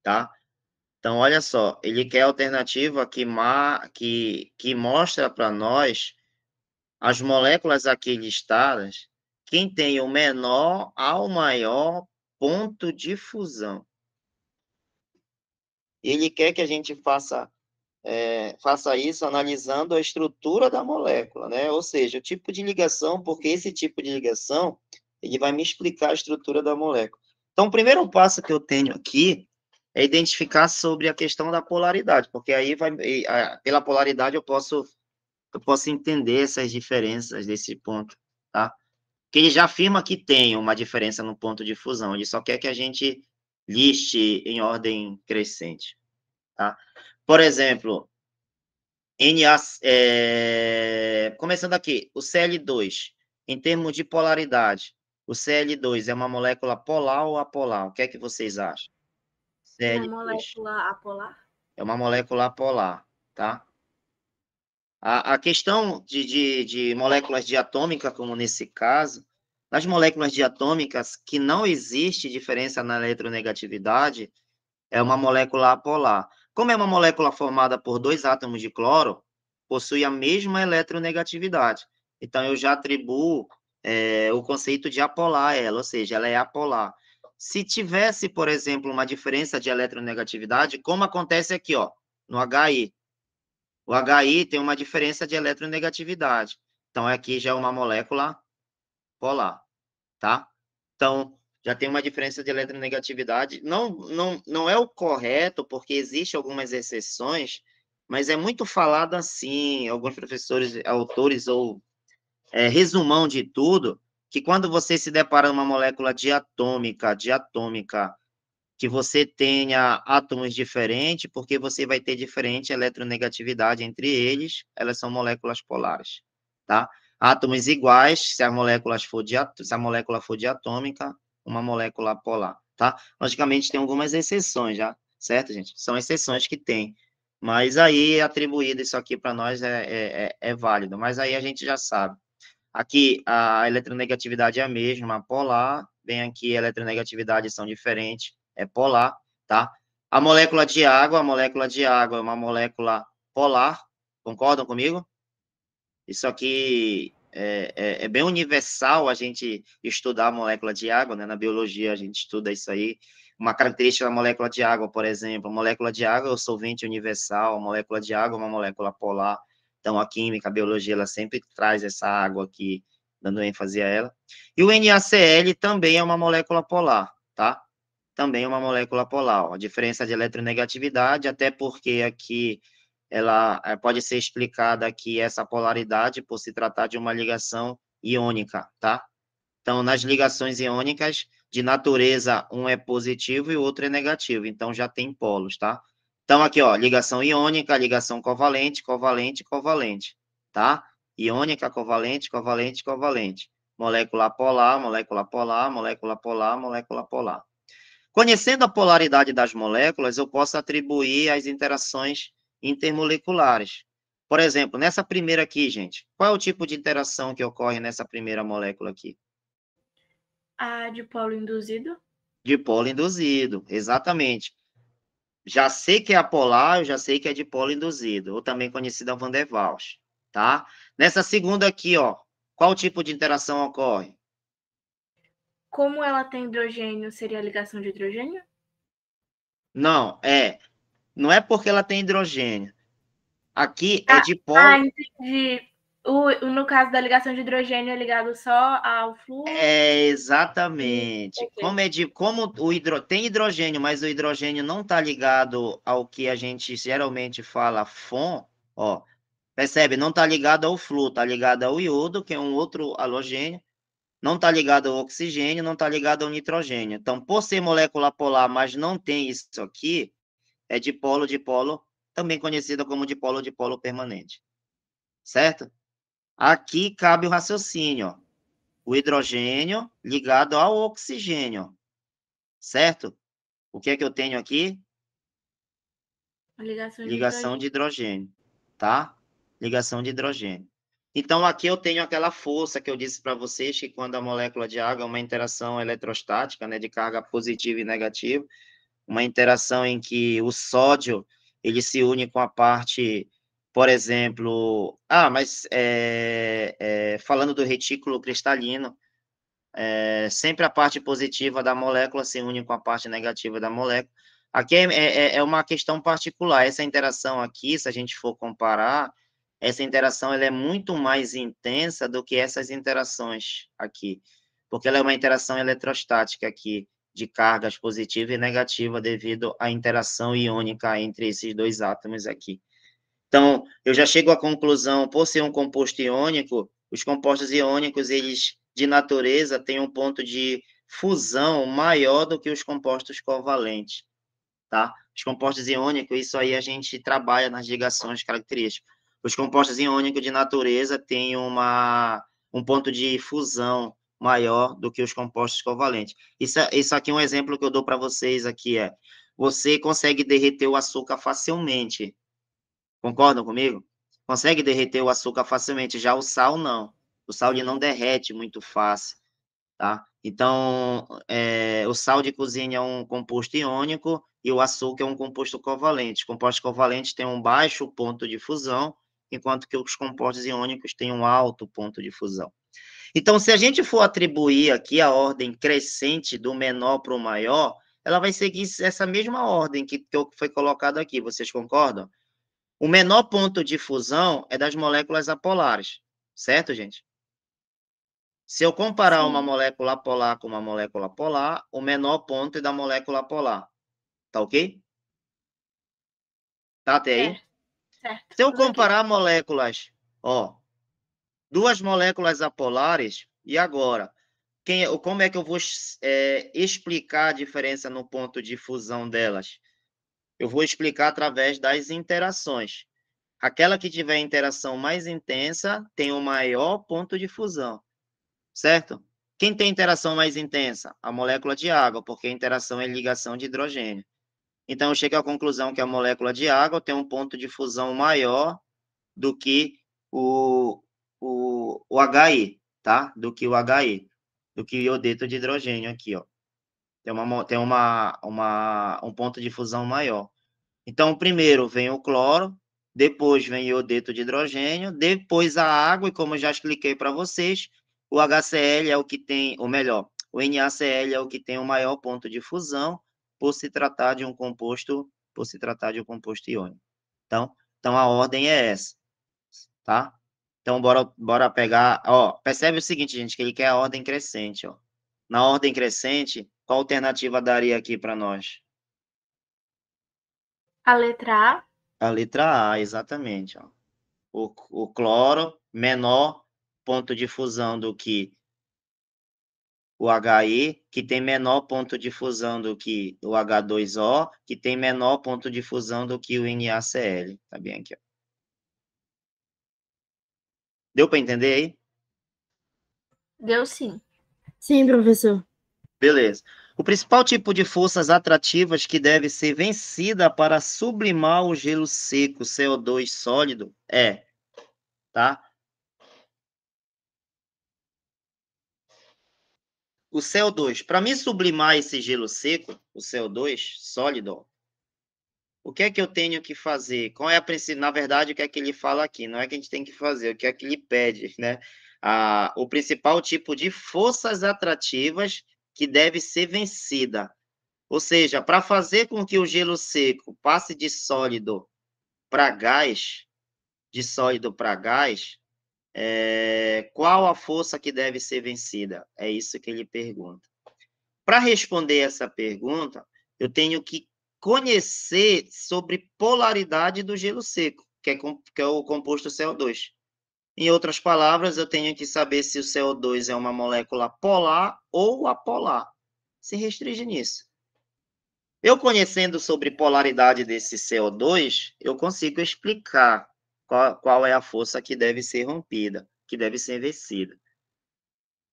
tá? Então, olha só, ele quer alternativa que mostra para nós as moléculas aqui listadas, quem tem o menor ao maior ponto de fusão. Ele quer que a gente faça isso analisando a estrutura da molécula, né? Ou seja, o tipo de ligação, porque esse tipo de ligação ele vai me explicar a estrutura da molécula. Então, o primeiro passo que eu tenho aqui é identificar sobre a questão da polaridade, porque aí pela polaridade eu posso entender essas diferenças desse ponto, tá? Que ele já afirma que tem uma diferença no ponto de fusão, ele só quer que a gente liste em ordem crescente, tá? Por exemplo, começando aqui, o Cl2, em termos de polaridade, o Cl2 é uma molécula polar ou apolar? O que é que vocês acham? Uma Cl2 molécula apolar? é uma molécula apolar, tá? A questão de moléculas diatômicas, como nesse caso, nas moléculas diatômicas, que não existe diferença na eletronegatividade, é uma molécula apolar. Como é uma molécula formada por dois átomos de cloro, possui a mesma eletronegatividade. Então, eu já atribuo o conceito de apolar a ela, ou seja, ela é apolar. Se tivesse, por exemplo, uma diferença de eletronegatividade, como acontece aqui, ó, no HI, o HI tem uma diferença de eletronegatividade. Então, aqui já é uma molécula polar, tá? Então, já tem uma diferença de eletronegatividade. Não é o correto, porque existem algumas exceções, mas é muito falado assim, alguns professores, autores ou resumão de tudo, que quando você se depara uma molécula diatômica, que você tenha átomos diferentes, porque você vai ter diferente eletronegatividade entre eles, elas são moléculas polares, tá? Átomos iguais, se a molécula for diatômica, uma molécula polar, tá? Logicamente, tem algumas exceções, já, certo, gente? São exceções que tem, mas aí, atribuído isso aqui para nós é válido, mas aí a gente já sabe. Aqui, a eletronegatividade é a mesma, polar, vem aqui, a eletronegatividade são diferentes, é polar, tá? A molécula de água é uma molécula polar, concordam comigo? Isso aqui é bem universal a gente estudar a molécula de água, né? Na biologia a gente estuda isso aí. Uma característica da molécula de água, por exemplo, a molécula de água é o solvente universal, a molécula de água é uma molécula polar. Então, a química, a biologia, ela sempre traz essa água aqui, dando ênfase a ela. E o NaCl também é uma molécula polar, tá? Também é uma molécula polar. Ó. A diferença de eletronegatividade, até porque aqui ela pode ser explicada aqui, essa polaridade, por se tratar de uma ligação iônica, tá? Então, nas ligações iônicas, de natureza, um é positivo e o outro é negativo. Então, já tem polos, tá? Então, aqui, ó, ligação iônica, ligação covalente, covalente, covalente, tá? Iônica, covalente, covalente, covalente. Molécula polar, molécula polar, molécula polar, molécula polar. Conhecendo a polaridade das moléculas, eu posso atribuir as interações intermoleculares. Por exemplo, nessa primeira aqui, gente, qual é o tipo de interação que ocorre nessa primeira molécula aqui? A dipolo induzido? Dipolo induzido, exatamente. Já sei que é apolar, eu já sei que é dipolo induzido, ou também conhecida Van der Waals, tá? Nessa segunda aqui, ó, qual tipo de interação ocorre? Como ela tem hidrogênio, seria a ligação de hidrogênio? Não, não é porque ela tem hidrogênio. Aqui é dipolo. Entendi. No caso da ligação de hidrogênio, é ligado só ao flúor? Exatamente. Ok. Como tem hidrogênio, mas o hidrogênio não está ligado ao que a gente geralmente fala FON, ó, percebe? Não está ligado ao flúor, está ligado ao iodo, que é um outro halogênio, não está ligado ao oxigênio, não está ligado ao nitrogênio. Então, por ser molécula polar, mas não tem isso aqui, é dipolo, também conhecida como dipolo permanente, certo? Aqui cabe o raciocínio, ó. O hidrogênio ligado ao oxigênio, certo? O que é que eu tenho aqui? A ligação de Ligação hidrogênio. de hidrogênio, tá? Ligação de hidrogênio. Então, aqui eu tenho aquela força que eu disse para vocês, que quando a molécula de água é uma interação eletrostática, né, de carga positiva e negativa, uma interação em que o sódio ele se une com a parte, por exemplo, falando do retículo cristalino, sempre a parte positiva da molécula se une com a parte negativa da molécula. Aqui é uma questão particular. Essa interação aqui, se a gente for comparar, essa interação ela é muito mais intensa do que essas interações aqui, porque ela é uma interação eletrostática aqui, de cargas positiva e negativa devido à interação iônica entre esses dois átomos aqui. Então, eu já chego à conclusão, por ser um composto iônico, os compostos iônicos, eles, de natureza, têm um ponto de fusão maior do que os compostos covalentes, tá? Os compostos iônicos, isso aí a gente trabalha nas ligações características. Os compostos iônicos, de natureza, têm um ponto de fusão maior do que os compostos covalentes. Isso aqui é um exemplo que eu dou para vocês aqui, você consegue derreter o açúcar facilmente, concordam comigo? Consegue derreter o açúcar facilmente, já o sal não. O sal ele não derrete muito fácil, tá? Então, o sal de cozinha é um composto iônico e o açúcar é um composto covalente. Os compostos covalentes têm um baixo ponto de fusão, enquanto que os compostos iônicos têm um alto ponto de fusão. Então, se a gente for atribuir aqui a ordem crescente do menor para o maior, ela vai seguir essa mesma ordem que foi colocada aqui. Vocês concordam? O menor ponto de fusão é das moléculas apolares, certo, gente? Se eu comparar uma Sim. molécula apolar com uma molécula polar, o menor ponto é da molécula polar. Tá ok? Tá até aí? Certo, certo. Se eu Tudo ok. comparar moléculas, ó, duas moléculas apolares, e agora? Como é que eu vou explicar a diferença no ponto de fusão delas? Eu vou explicar através das interações. Aquela que tiver interação mais intensa tem o maior ponto de fusão, certo? Quem tem interação mais intensa? A molécula de água, porque a interação é ligação de hidrogênio. Então, eu chego à conclusão que a molécula de água tem um ponto de fusão maior do que o, o HI, tá? Do que o HI, do que o iodeto de hidrogênio aqui, ó. Tem um ponto de fusão maior. Então, primeiro vem o cloro, depois vem o iodeto de hidrogênio, depois a água, e como eu já expliquei para vocês, o HCl é o que tem, ou melhor, o NaCl é o que tem o maior ponto de fusão, por se tratar de um composto, iônico. Então a ordem é essa, tá? Então, bora pegar, ó, percebe o seguinte, gente, que ele quer a ordem crescente, ó. Na ordem crescente, qual alternativa daria aqui para nós? A letra A. A letra A, exatamente, ó. O cloro, menor ponto de fusão do que o HI, que tem menor ponto de fusão do que o H2O, que tem menor ponto de fusão do que o NaCl. Tá bem aqui, ó. Deu para entender aí? Deu sim. Sim, professor. Beleza. O principal tipo de forças atrativas que deve ser vencida para sublimar o gelo seco, CO2 sólido, tá? O CO2. Para me sublimar esse gelo seco, o CO2 sólido, o que é que eu tenho que fazer? Qual é a princípio? Na verdade, o que é que ele fala aqui? Não é que a gente tem que fazer, o que é que ele pede, né? O principal tipo de forças atrativas que deve ser vencida. Ou seja, para fazer com que o gelo seco passe de sólido para gás, de sólido para gás, qual a força que deve ser vencida? É isso que ele pergunta. Para responder essa pergunta, eu tenho que conhecer sobre polaridade do gelo seco, que é o composto CO2. Em outras palavras, eu tenho que saber se o CO2 é uma molécula polar ou apolar. Se restringe nisso. Eu conhecendo sobre polaridade desse CO2, eu consigo explicar qual é a força que deve ser rompida, que deve ser vencida.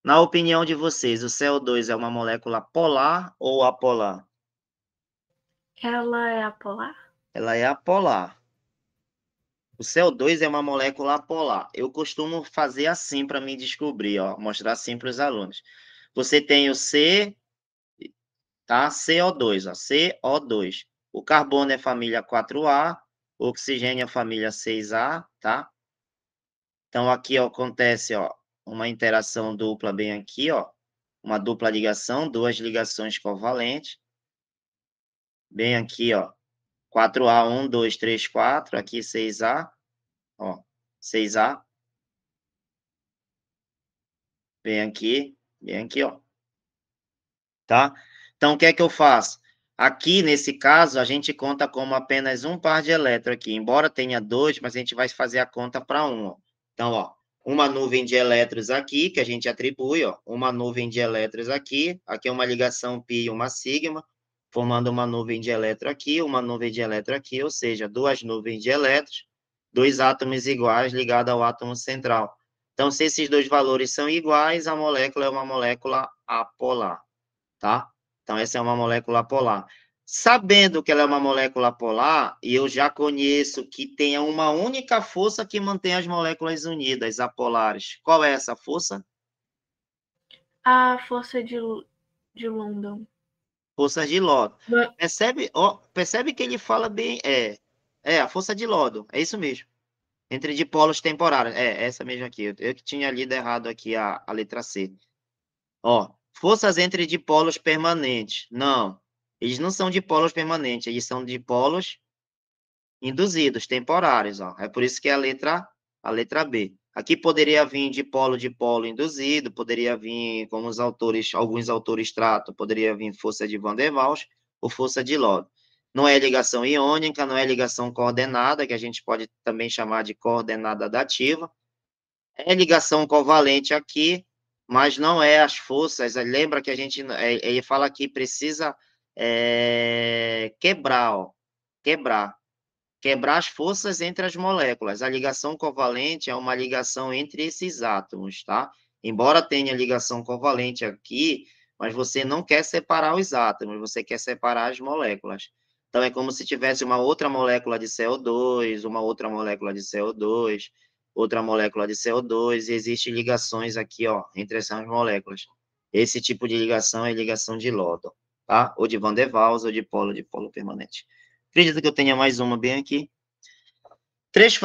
Na opinião de vocês, o CO2 é uma molécula polar ou apolar? Ela é apolar? Ela é apolar. O CO2 é uma molécula apolar. Eu costumo fazer assim para me descobrir, ó, mostrar assim para os alunos. Você tem o C, tá? CO2, ó, CO2. O carbono é família 4A, o oxigênio é família 6A, tá? Então aqui ó, acontece, ó, uma interação dupla bem aqui, ó, uma dupla ligação, duas ligações covalentes. Bem aqui, ó, 4A, 1, 2, 3, 4, aqui 6A, ó, 6A. Bem aqui, ó, tá? Então, o que é que eu faço? Aqui, nesse caso, a gente conta como apenas um par de elétrons aqui, embora tenha dois, mas a gente vai fazer a conta para um, ó. Então, ó, uma nuvem de elétrons aqui, que a gente atribui, ó, uma nuvem de elétrons aqui é uma ligação π e uma sigma, formando uma nuvem de elétron aqui, uma nuvem de elétron aqui, ou seja, duas nuvens de elétrons, dois átomos iguais ligados ao átomo central. Então, se esses dois valores são iguais, a molécula é uma molécula apolar, tá? Então, essa é uma molécula polar. Sabendo que ela é uma molécula polar, e eu já conheço que tem uma única força que mantém as moléculas unidas, apolares. Qual é essa força? A força de London. Força de Lodon. Percebe, ó, percebe que ele fala bem, a força de Lodon, é isso mesmo. Entre dipolos temporários, essa mesmo aqui. Eu que tinha lido errado aqui a letra C. Ó, forças entre dipolos permanentes. Não, eles não são dipolos permanentes, eles são dipolos induzidos, temporários, ó. É por isso que é a letra B. Aqui poderia vir dipolo induzido, poderia vir, como alguns autores tratam, poderia vir força de Van der Waals ou força de Lodin. Não é ligação iônica, não é ligação coordenada, que a gente pode também chamar de coordenada dativa. É ligação covalente aqui, mas não é as forças. Lembra que a gente ele fala que precisa quebrar, ó, quebrar as forças entre as moléculas. A ligação covalente é uma ligação entre esses átomos, tá? Embora tenha ligação covalente aqui, mas você não quer separar os átomos, você quer separar as moléculas. Então, é como se tivesse uma outra molécula de CO2, uma outra molécula de CO2, outra molécula de CO2, e existem ligações aqui, ó, entre essas moléculas. Esse tipo de ligação é ligação de Lodon, tá? Ou de Van der Waals, ou de polo permanente. Acredito que eu tenha mais uma bem aqui. Três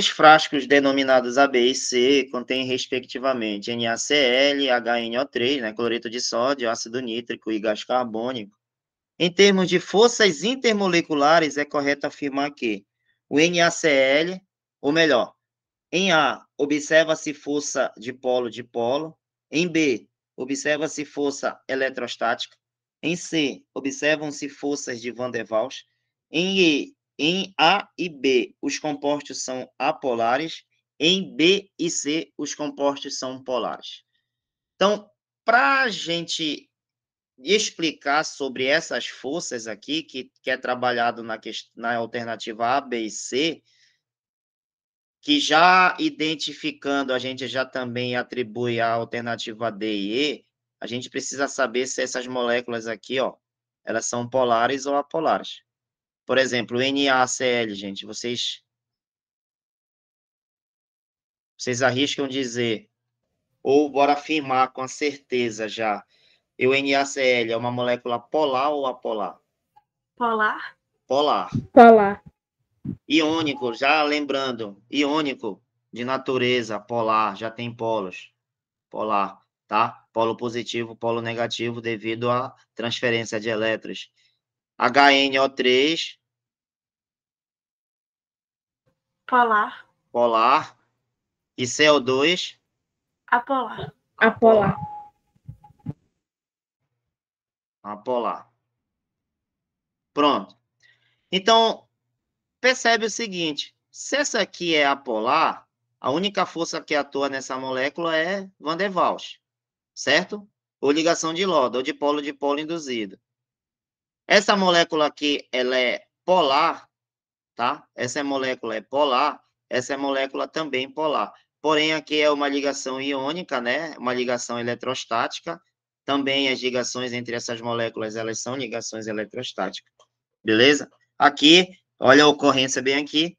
frascos denominados A, B e C contêm, respectivamente, NaCl, HNO3, né, cloreto de sódio, ácido nítrico e gás carbônico. Em termos de forças intermoleculares, é correto afirmar que o NaCl, ou melhor, em A, observa-se força de polo. Em B, observa-se força eletrostática. Em C, observam-se forças de Van der Waals. Em A e B, os compostos são apolares. Em B e C, os compostos são polares. Então, para a gente explicar sobre essas forças aqui, que é trabalhado na alternativa A, B e C, que já identificando, a gente já também atribui a alternativa D e E, a gente precisa saber se essas moléculas aqui, ó, elas são polares ou apolares. Por exemplo, o NaCl, gente, vocês arriscam dizer, ou bora afirmar com a certeza já, o NaCl é uma molécula polar ou apolar? Polar. Polar. Polar. Iônico, já lembrando, iônico de natureza polar, já tem polos. Polar, tá? Polo positivo, polo negativo, devido à transferência de elétrons. HNO3, Polar. polar. E CO2, Apolar. Apolar. apolar. Pronto. Então, percebe o seguinte, se essa aqui é apolar, a única força que atua nessa molécula é Van der Waals, certo? Ou ligação de Lorentz, ou de polo induzido. Essa molécula aqui, ela é polar, tá? Essa molécula é polar, essa molécula também polar. Porém, aqui é uma ligação iônica, né? Uma ligação eletrostática. Também as ligações entre essas moléculas, elas são ligações eletrostáticas. Beleza? Aqui, olha a ocorrência bem aqui.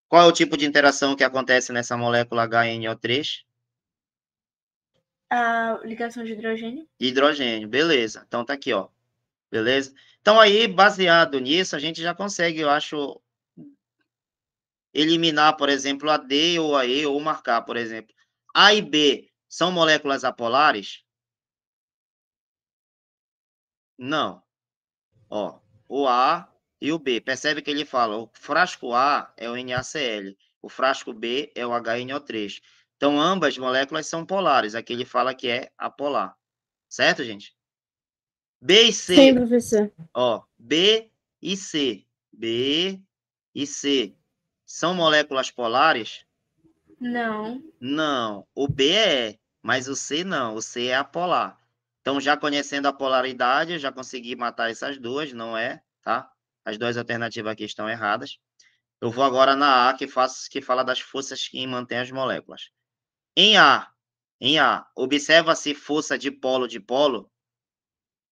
Qual é o tipo de interação que acontece nessa molécula HNO3? A ligação de hidrogênio. Hidrogênio, beleza. Então, tá aqui, ó. Beleza? Então, aí, baseado nisso, a gente já consegue, eu acho, eliminar, por exemplo, a D ou a E, ou marcar, por exemplo. A e B são moléculas apolares? Não. Ó, o A e o B. Percebe que ele fala, o frasco A é o NaCl, o frasco B é o HNO3. Então, ambas moléculas são polares. Aqui ele fala que é apolar. Certo, gente? B e C. Sim, professor. Ó, B e C. B e C. São moléculas polares? Não. Não. O B é, mas o C não. O C é apolar. Então, já conhecendo a polaridade, eu já consegui matar essas duas, não é, tá? As duas alternativas aqui estão erradas. Eu vou agora na A, que fala das forças que mantêm as moléculas. Em A, observa-se força de polo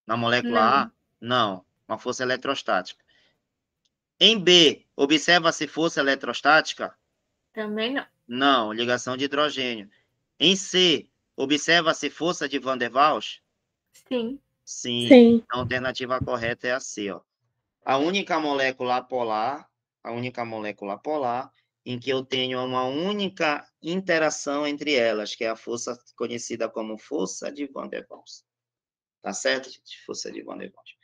na molécula Não. A? Não. Uma força eletrostática. Em B, observa-se força eletrostática? Também não. Não, ligação de hidrogênio. Em C, observa-se força de Van der Waals? Sim. Sim. Sim. A alternativa correta é a C, ó. A única molécula polar, em que eu tenho uma única interação entre elas, que é a força conhecida como força de Van der Waals. Tá certo, gente? Força de Van der Waals.